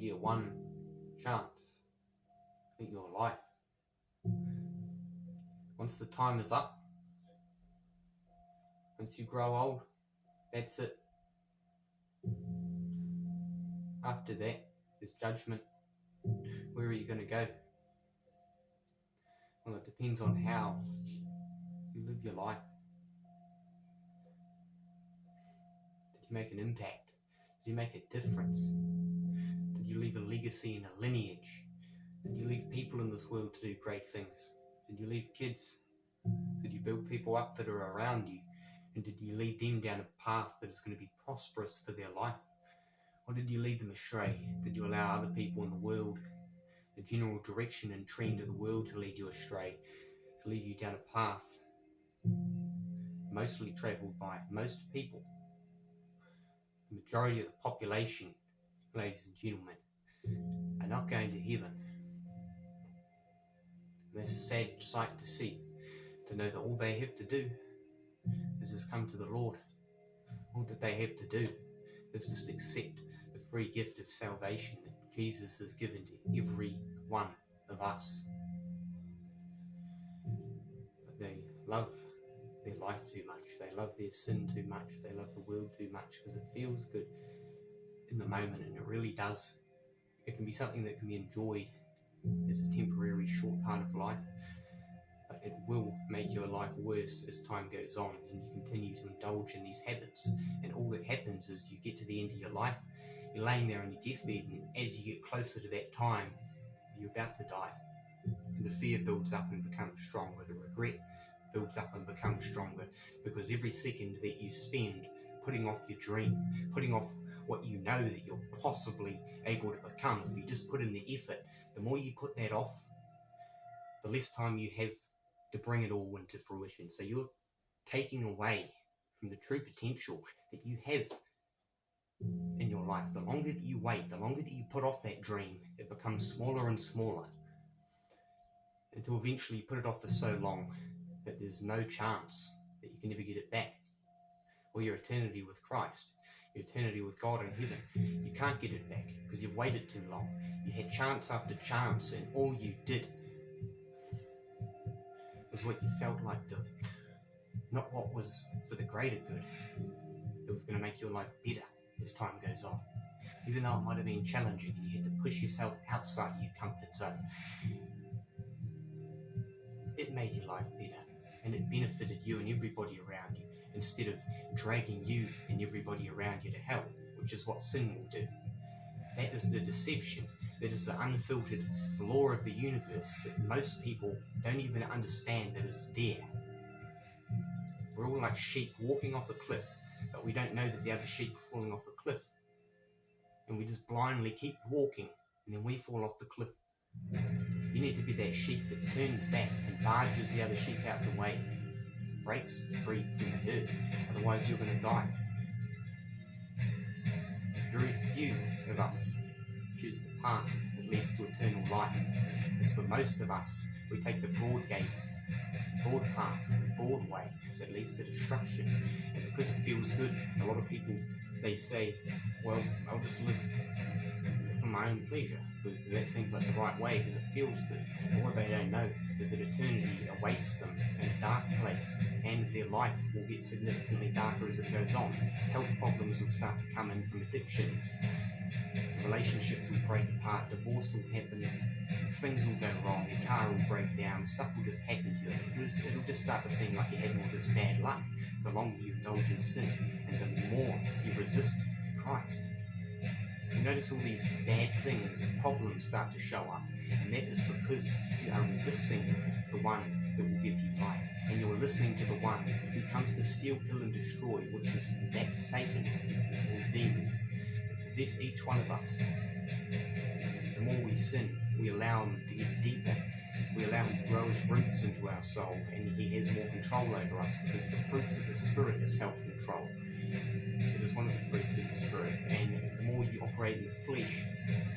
get one chance at your life. Once the time is up, once you grow old, that's it. After that, there's judgment. Where are you going to go? Well, it depends on how you live your life. Did you make an impact? Did you make a difference? Did you leave a legacy and a lineage? Did you leave people in this world to do great things? Did you leave kids? Did you build people up that are around you? And did you lead them down a path that is going to be prosperous for their life? Or did you lead them astray? Did you allow other people in the world, the general direction and trend of the world, to lead you astray, to lead you down a path mostly travelled by most people? The majority of the population, ladies and gentlemen, are not going to heaven. And that's a sad sight to see, to know that all they have to do is just come to the Lord. All that they have to do is just accept the free gift of salvation that Jesus has given to every one of us. But they love their life too much. They love their sin too much. They love the world too much because it feels good in the moment, and it really does. It can be something that can be enjoyed as a temporary short part of life, but it will make your life worse as time goes on and you continue to indulge in these habits. And all that happens is you get to the end of your life, you're laying there on your deathbed, and as you get closer to that time, you're about to die, and the fear builds up and becomes stronger. The regret builds up and becomes stronger, because every second that you spend putting off your dream, putting off what you know that you're possibly able to become, if you just put in the effort, the more you put that off, the less time you have to bring it all into fruition. So you're taking away from the true potential that you have in your life. The longer that you wait, the longer that you put off that dream, it becomes smaller and smaller, until eventually you put it off for so long that there's no chance that you can ever get it back. Or your eternity with Christ, your eternity with God in heaven, you can't get it back because you've waited too long. You had chance after chance, and all you did was what you felt like doing, not what was for the greater good, that was going to make your life better as time goes on. Even though it might have been challenging and you had to push yourself outside of your comfort zone, it made your life better, and it benefited you and everybody around you, instead of dragging you and everybody around you to hell, which is what sin will do. That is the deception. That is the unfiltered law of the universe that most people don't even understand that is there. We're all like sheep walking off a cliff, but we don't know that the other sheep are falling off a cliff. And we just blindly keep walking, and then we fall off the cliff. You need to be that sheep that turns back and barges the other sheep out the way, breaks free from the herd, otherwise you're going to die. Very few of us choose the path that leads to eternal life. As for most of us, we take the broad gate, broad path, the broad way that leads to destruction. And because it feels good, a lot of people, they say, well, I'll just live for my own pleasure, because that seems like the right way, because it feels good. But what they don't know is that eternity awaits them in a dark place, and their life will get significantly darker as it goes on. Health problems will start to come in from addictions. Relationships will break apart, divorce will happen, things will go wrong, your car will break down, stuff will just happen to you. It'll just start to seem like you're having all this bad luck the longer you indulge in sin, and the more you resist Christ. You notice all these bad things, problems start to show up, and that is because you are resisting the one that will give you life, and you're listening to the one who comes to steal, kill and destroy, which is that Satan and his demons that possess each one of us. The more we sin, we allow him to get deeper, we allow him to grow his roots into our soul, and he has more control over us, because the fruits of the Spirit are self-control. It is one of the fruits of the Spirit, and the more you operate in the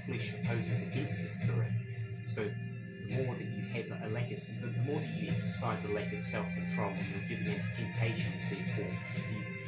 flesh opposes against the Spirit. So the more that you have a lack of, the more that you exercise a lack of self-control, and you're given into temptations, therefore,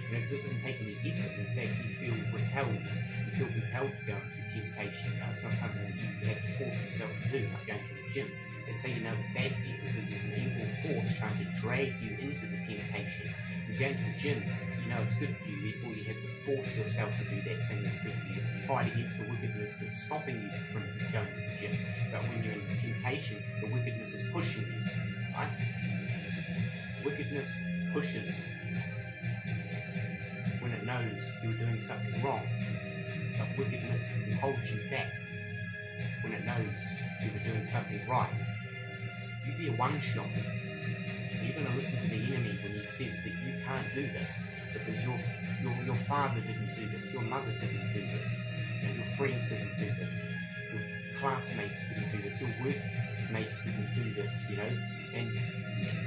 Because it doesn't take any effort. In fact, you feel repelled. You feel compelled to go into temptation. It's not something that you have to force yourself to do, like going to the gym. It's how you know it's bad for you, because there's an evil force trying to drag you into the temptation. You're going to the gym, you know it's good for you, therefore you have to force yourself to do that thing that's good for you, to fight against the wickedness that's stopping you from going to the gym. But when you're in temptation, the wickedness is pushing you, right? Wickedness pushes when it knows you're doing something wrong, but wickedness holds you back when it knows you were doing something right. If you get one shot, you're going to listen to the enemy when he says that you can't do this because your father didn't do this, your mother didn't do this, your friends didn't do this, your classmates didn't do this, your workmates didn't do this, and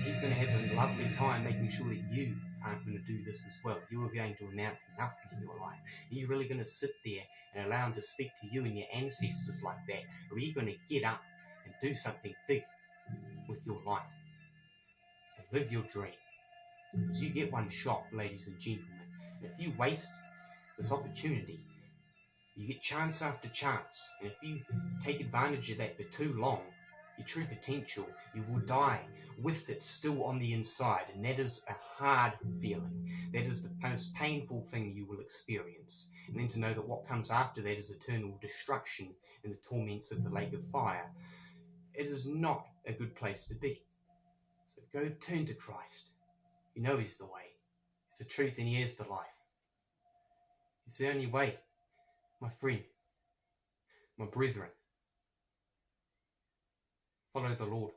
he's going to have a lovely time making sure that you aren't going to do this as well. You are going to amount to nothing in your life. Are you really going to sit there and allow him to speak to you and your ancestors like that? Or are you going to get up and do something big with your life and live your dream? Because you get one shot, ladies and gentlemen. And if you waste this opportunity, you get chance after chance. And if you take advantage of that for too long, your true potential, you will die with it still on the inside. And that is a hard feeling. That is the most painful thing you will experience. And then to know that what comes after that is eternal destruction in the torments of the lake of fire. It is not a good place to be. So go turn to Christ. You know he's the way. He's the truth, and he is the life. It's the only way, my friend, my brethren. Follow the Lord.